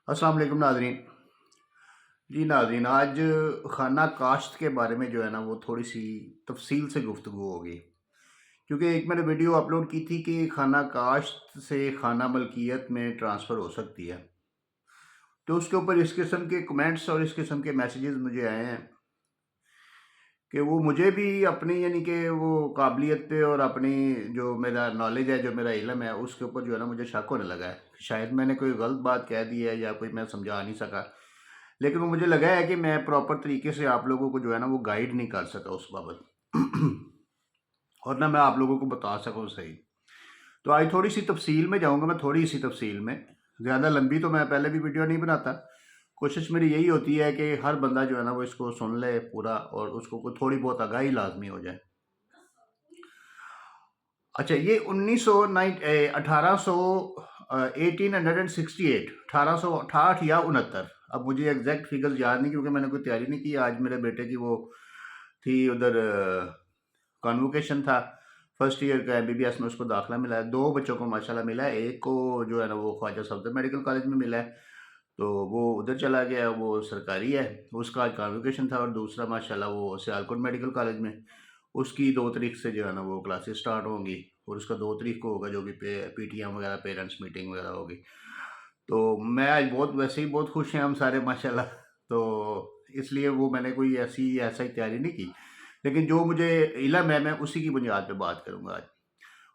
अस्सलाम वालेकुम नाज़रीन। जी नाज़रीन, आज खाना काश्त के बारे में जो है ना वो थोड़ी सी तफसील से गुफ्तगू होगी, क्योंकि एक मैंने वीडियो अपलोड की थी कि खाना काश्त से खाना मलकियत में ट्रांसफ़र हो सकती है। तो उसके ऊपर इस किस्म के कमेंट्स और इस किस्म के मैसेजेस मुझे आए हैं कि वो मुझे भी अपनी यानी कि वो काबिलियत पे और अपनी जो मेरा नॉलेज है, जो मेरा इल्म है, उसके ऊपर जो है ना मुझे शक होने लगा है। शायद मैंने कोई गलत बात कह दी है या कोई मैं समझा नहीं सका। लेकिन वो मुझे लगा है कि मैं प्रॉपर तरीके से आप लोगों को जो है ना वो गाइड नहीं कर सका उस बाबत और ना मैं आप लोगों को बता सकूँ सही। तो आज थोड़ी सी तफसील में जाऊँगा, मैं थोड़ी सी तफसील में, ज़्यादा लंबी तो मैं पहले भी वीडियो नहीं बनाता। कोशिश मेरी यही होती है कि हर बंदा जो है ना वो इसको सुन ले पूरा और उसको कोई थोड़ी बहुत आगाही लाजमी हो जाए। अच्छा, ये 1868 या 69, अब मुझे एग्जैक्ट फिगर्स याद नहीं क्योंकि मैंने कोई तैयारी नहीं की। आज मेरे बेटे की वो थी उधर, कॉन्वोकेशन था। फर्स्ट ईयर का एमबीबीएस में उसको दाखिला मिला है। दो बच्चों को माशाल्लाह मिला है, एक को जो है ना वो ख्वाजा सफदर मेडिकल कॉलेज में मिला है, तो वो उधर चला गया, वो सरकारी है। उसका आज कॉन्वोकेशन था। और दूसरा माशाल्लाह वो सियालकोट मेडिकल कॉलेज में, उसकी 2 तारीख से जो है ना वो क्लासेस स्टार्ट होंगी और उसका 2 तारीख को होगा जो भी पीटीएम वगैरह पेरेंट्स मीटिंग वगैरह होगी। तो मैं आज बहुत, वैसे ही बहुत खुश हैं हम सारे माशाल्लाह। तो इसलिए वो मैंने कोई ऐसा ही तैयारी नहीं की, लेकिन जो मुझे इल्म है मैं उसी की बुनियाद पे बात करूँगा आज।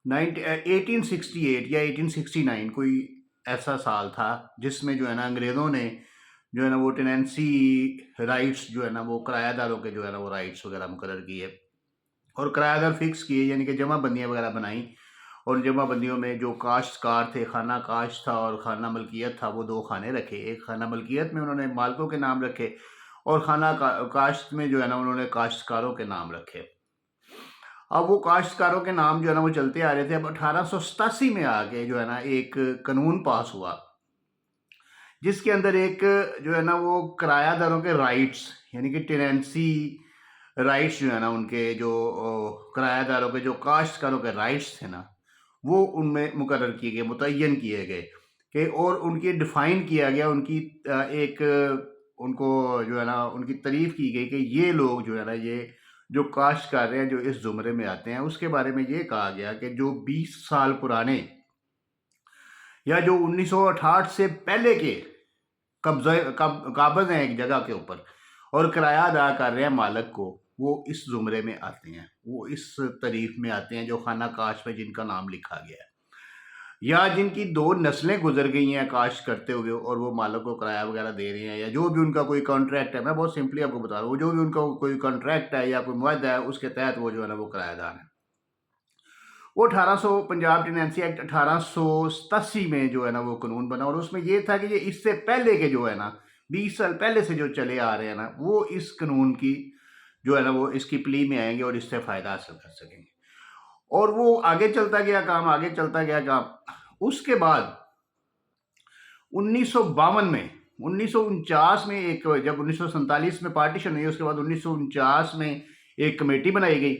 1868 या 1869 कोई ऐसा साल था जिसमें जो है ना अंग्रेज़ों ने जो है ना वो टेनेंसी राइट्स जो है ना वो किराएदारों के जो है ना वो राइट्स वगैरह मुकर्रर किए और किराएदार फिक्स किए, यानी कि जमाबंदियाँ वगैरह बनाई। और जमाबंदियों में जो काश्तकार थे, खाना काश्त था और खाना मलकियत था, वो दो खाने रखे। एक खाना मलकियत में उन्होंने मालिकों के नाम रखे और खाना काश्त में जो है ना उन्होंने काश्तकारों के नाम रखे। अब वो काश्तकारों के नाम जो है ना वो चलते आ रहे थे। अब 1887 में आके जो है ना एक कानून पास हुआ जिसके अंदर एक जो है ना वो किरायादारों के राइट्स, यानी कि टेनेंसी राइट्स जो है ना उनके जो किरायादारों के जो काश्तकारों के राइट्स थे ना, वो उनमें मुकर्रर किए गए, मुतय्यन किए गए कि और उनकी डिफ़ाइन किया गया। उनकी एक उनको जो है ना उनकी तारीफ़ की गई कि ये लोग जो है ना ये जो काश्तकार हैं जो इस ज़ुमरे में आते हैं, उसके बारे में ये कहा गया कि जो 20 साल पुराने या जो 1968 से पहले के काबिज़ हैं एक जगह के ऊपर और किराया अदा कर रहे हैं मालिक को, वो इस ज़ुमरे में आते हैं, वो इस तारीफ़ में आते हैं जो खाना काश में जिनका नाम लिखा गया है, या जिनकी 2 नस्लें गुज़र गई हैं काश्त करते हुए और वो मालिक को किराया वग़ैरह दे रहे हैं, या जो भी उनका कोई कॉन्ट्रैक्ट है। मैं बहुत सिंपली आपको बता रहा हूँ, जो भी उनका कोई कॉन्ट्रैक्ट है या कोई मुआहदा है, उसके तहत वो जो है ना वो किराएदार हैं। वो 1800 पंजाब टेनेंसी एक्ट 1887 में जो है ना वो कानून बना और उसमें ये था कि ये इससे पहले के जो है ना 20 साल पहले से जो चले आ रहे हैं ना, वो इस कानून की जो है ना वो इसकी प्ली में आएंगे और इससे फ़ायदा हासिल कर सकेंगे। और वो आगे चलता गया काम, आगे चलता गया काम। उसके बाद 1952 में, 1949 में एक, जब 1947 में पार्टीशन हुई, उसके बाद 1949 में एक कमेटी बनाई गई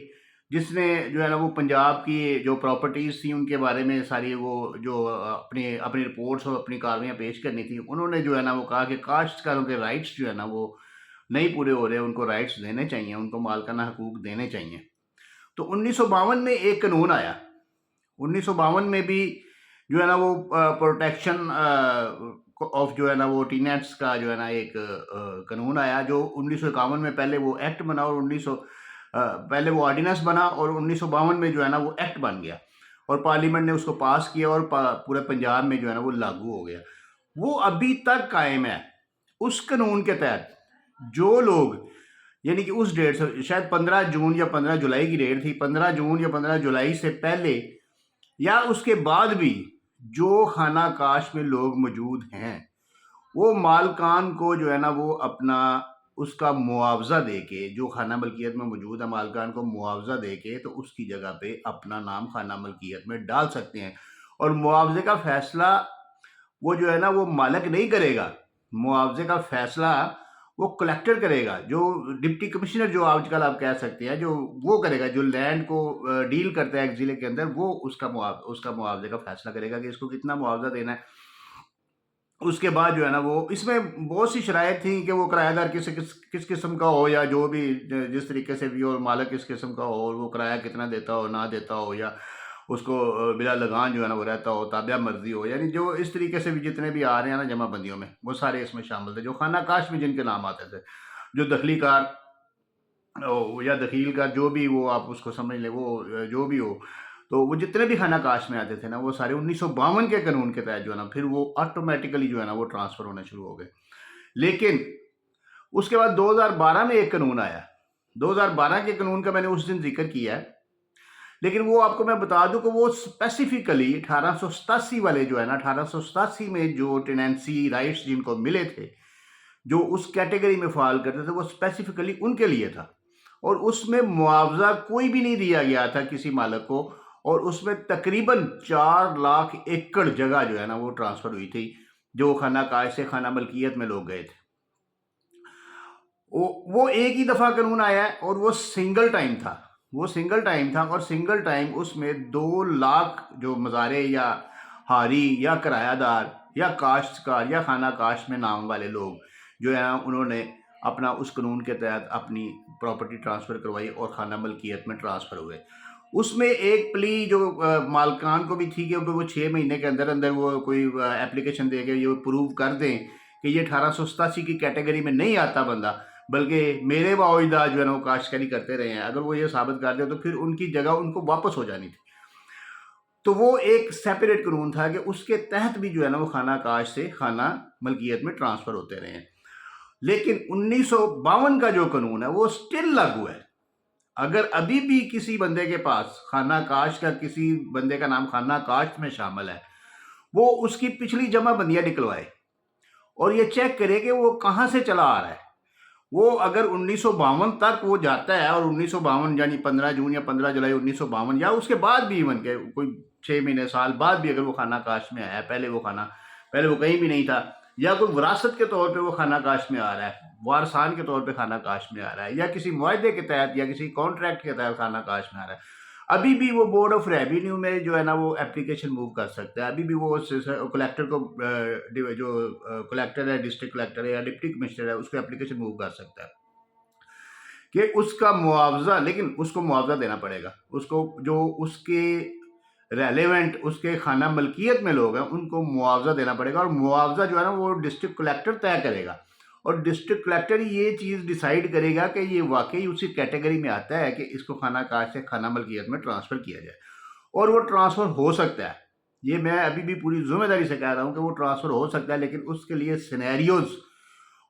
जिसने जो है ना वो पंजाब की जो प्रॉपर्टीज़ थी उनके बारे में सारी वो जो अपनी अपनी रिपोर्ट्स और अपनी कार्रवाइयाँ पेश करनी थी। उन्होंने जो है ना वो कहा कि काश्तकारों के राइट्स जो है ना वो नहीं पूरे हो रहे, उनको राइट्स देने चाहिए, उनको मालिकाना हकूक देने चाहिए। तो 1952 में एक कानून आया। 1952 में भी जो है ना वो प्रोटेक्शन ऑफ जो है ना वो टीनेट्स का जो है ना एक कानून आया, जो 1951 में पहले वो एक्ट बना और पहले वो ऑर्डिनेंस बना और 1952 में जो है ना वो एक्ट बन गया और पार्लियामेंट ने उसको पास किया और पूरे पंजाब में जो है ना वो लागू हो गया। वो अभी तक कायम है। उस कानून के तहत जो लोग, यानी कि उस डेट से शायद 15 जून या 15 जुलाई की डेट थी, 15 जून या 15 जुलाई से पहले या उसके बाद भी जो खाना काश में लोग मौजूद हैं, वो मालकान को जो है ना वो अपना उसका मुआवजा दे के, जो खाना मलकियत में मौजूद है मालकान को मुआवजा दे के तो उसकी जगह पे अपना नाम खाना मलकियत में डाल सकते हैं। और मुआवजे का फैसला वो जो है ना वो मालिक नहीं करेगा, मुआवजे का फैसला वो कलेक्टर करेगा, जो डिप्टी कमिश्नर जो आजकल आप कह सकते हैं, जो वो करेगा, जो लैंड को डील करता है एक ज़िले के अंदर, वो उसका मुआवजे का फैसला करेगा कि इसको कितना मुआवजा देना है। اس کے بعد جو ہے نا وہ اس میں بہت سی شرائط تھیں کہ وہ کرایہ دار کس قسم کا ہو، یا جو بھی جس طریقے سے بھی ہو، مالک کس قسم کا ہو، اور وہ کرایہ کتنا دیتا ہو نہ دیتا ہو، یا اس کو بلا لگان جو ہے نا وہ رہتا ہو، تابع مرضی ہو، یعنی جو اس طریقے سے بھی جتنے بھی آ رہے ہیں نا جمع بندیوں میں، وہ سارے اس میں شامل تھے، جو خانہ کاش میں جن کے نام آتے تھے، جو دخلی کار یا دخیل کا جو بھی وہ آپ اس کو سمجھ لیں، وہ جو بھی ہو، تو وہ جتنے بھی خانہ کاش میں آتے تھے نا وہ سارے 1952 کے قانون کے تحت جو ہے نا پھر وہ آٹومیٹیکلی جو ہے نا وہ ٹرانسفر ہونے شروع ہو گئے. لیکن اس کے بعد 2012 میں ایک قانون آیا. 2012 کے قانون کا میں نے اس دن ذکر کیا ہے، لیکن وہ آپ کو میں بتا دوں کہ وہ اسپیسیفکلی 1887 والے جو ہے نا 1887 میں جو ٹیننسی رائٹس جن کو ملے تھے، جو اس کیٹیگری میں فال کرتے تھے، وہ اسپیسیفکلی ان کے لیے تھا، اور اس میں معاوضہ کوئی بھی نہیں دیا گیا تھا کسی مالک کو، اور اس میں تقریباً 4 لاکھ ایکڑ جگہ جو ہے نا وہ ٹرانسفر ہوئی تھی، جو خانہ کاش سے خانہ ملکیت میں لوگ گئے تھے. وہ ایک ہی دفعہ قانون آیا ہے، اور وہ سنگل ٹائم تھا. اور سنگل ٹائم اس میں 2 لاکھ جو مزارع یا ہاری یا کرایہ دار یا کاشتکار یا خانہ کاش میں نام والے لوگ جو ہے نا انہوں نے اپنا اس قانون کے تحت اپنی پراپرٹی ٹرانسفر کروائی اور خانہ ملکیت میں ٹرانسفر ہوئے. اس میں ایک پلی جو مالکان کو بھی تھی کہ وہ 6 مہینے کے اندر اندر وہ کوئی اپلیکیشن دے کے یہ پروو کر دیں کہ یہ 1887 کی کیٹیگری میں نہیں آتا بندہ، بلکہ میرے باوجدہ جو ہے نا وہ کاشتکاری کرتے رہے ہیں. اگر وہ یہ ثابت کر دیں تو پھر ان کی جگہ ان کو واپس ہو جانی تھی. تو وہ ایک سیپریٹ قانون تھا کہ اس کے تحت بھی جو ہے نا وہ خانہ کاش سے خانہ ملکیت میں ٹرانسفر ہوتے رہے ہیں. لیکن 1952 کا جو قانون ہے وہ سٹل لاگو ہے. اگر ابھی بھی کسی بندے کے پاس خانہ کاش کا، کسی بندے کا نام خانہ کاش میں شامل ہے، وہ اس کی پچھلی جمع بندیاں نکلوائے اور یہ چیک کرے کہ وہ کہاں سے چلا آ رہا ہے. وہ اگر 1952 تک وہ جاتا ہے، اور 1952 یعنی 15 جون یا 15 جولائی 1952 یا اس کے بعد بھی ایون کہ کوئی 6 مہینے سال بعد بھی اگر وہ خانہ کاش میں آیا، پہلے وہ کہیں بھی نہیں تھا، یا کوئی وراثت کے طور پہ وہ خانہ کاش میں آ رہا ہے، وارثان کے طور پہ خانہ کاش میں آ رہا ہے، یا کسی معاہدے کے تحت یا کسی کانٹریکٹ کے تحت خانہ کاش میں آ رہا ہے، ابھی بھی وہ بورڈ آف ریونیو میں جو ہے نا وہ اپلیکیشن موو کر سکتا ہے. ابھی بھی وہ کلیکٹر کو جو کلیکٹر ہے، ڈسٹرکٹ کلیکٹر ہے یا ڈپٹی کمشنر ہے، اس کو اپلیکیشن موو کر سکتا ہے کہ اس کا معاوضہ، لیکن اس کو معاوضہ دینا پڑے گا. اس کو جو اس کے ریلیونٹ اس کے خانہ ملکیت میں لوگ ہیں ان کو معاوضہ دینا پڑے گا، اور معاوضہ جو ہے نا وہ ڈسٹرکٹ کلیکٹر طے کرے گا، اور ڈسٹرکٹ کلیکٹر یہ چیز ڈیسائیڈ کرے گا کہ یہ واقعی اسی کیٹیگری میں آتا ہے کہ اس کو خانہ کاش سے خانہ ملکیت میں ٹرانسفر کیا جائے. اور وہ ٹرانسفر ہو سکتا ہے، یہ میں ابھی بھی پوری ذمہ داری سے کہہ رہا ہوں کہ وہ ٹرانسفر ہو سکتا ہے، لیکن اس کے لیے سینیریوز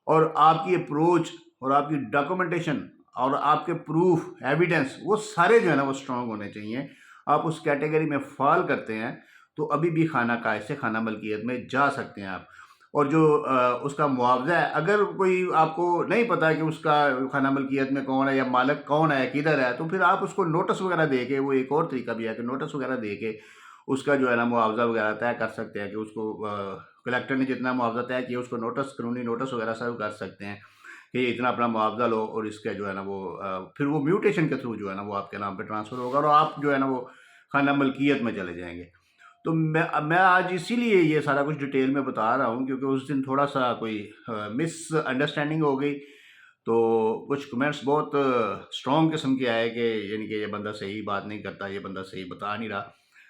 اور آپ کی اپروچ اور آپ کی ڈاکومنٹیشن اور آپ کے پروف ایویڈنس وہ سارے جو ہے نا وہ اسٹرانگ ہونے چاہیے. آپ اس کیٹیگری میں فال کرتے ہیں تو ابھی بھی خانہ کاش سے خانہ ملکیت میں جا سکتے ہیں آپ. اور جو اس کا معاوضہ ہے، اگر کوئی آپ کو نہیں پتا کہ اس کا خانہ ملکیت میں کون ہے یا مالک کون ہے، کدھر ہے، تو پھر آپ اس کو نوٹس وغیرہ دے کے، وہ ایک اور طریقہ بھی ہے کہ نوٹس وغیرہ دے کے اس کا جو ہے نا معاوضہ وغیرہ طے کر سکتے ہیں کہ اس کو کلیکٹر نے جتنا معاوضہ طے کیا اس کو قانونی نوٹس وغیرہ سرو کر سکتے ہیں کہ یہ اتنا اپنا معاوضہ لو، اور اس کا جو ہے نا وہ پھر وہ میوٹیشن کے تھرو جو ہے نا وہ آپ کے نام پہ ٹرانسفر ہوگا، اور آپ جو ہے نا وہ خانہ ملکیت میں چلے جائیں گے. تو میں آج اسی لیے یہ سارا کچھ ڈیٹیل میں بتا رہا ہوں، کیونکہ اس دن تھوڑا سا کوئی مس انڈرسٹینڈنگ ہو گئی، تو کچھ کمنٹس بہت اسٹرانگ قسم کے آئے کہ یعنی کہ یہ بندہ صحیح بات نہیں کرتا، یہ بندہ صحیح بتا نہیں رہا.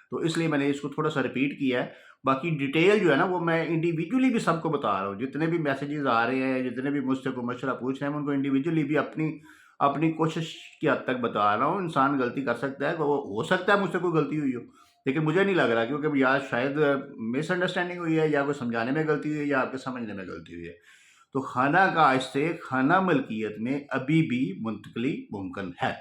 تو اس لیے میں نے اس کو تھوڑا سا ریپیٹ کیا ہے. باقی ڈیٹیل جو ہے نا وہ میں انڈیویجولی بھی سب کو بتا رہا ہوں، جتنے بھی میسیجز آ رہے ہیں، جتنے بھی مجھ سے کوئی مشورہ پوچھ رہے ہیں، میں ان کو انڈیویجولی بھی اپنی کوشش کی حد تک بتا رہا ہوں. انسان غلطی کر سکتا ہے، وہ ہو سکتا ہے مجھ سے کوئی غلطی ہوئی ہو، لیکن مجھے نہیں لگ رہا، کیونکہ یا شاید مس انڈرسٹینڈنگ ہوئی ہے، یا کوئی سمجھانے میں غلطی ہوئی ہے، یا آپ کے سمجھنے میں غلطی ہوئی ہے. تو خانہ کاش سے خانہ ملکیت میں ابھی بھی منتقلی ممکن ہے.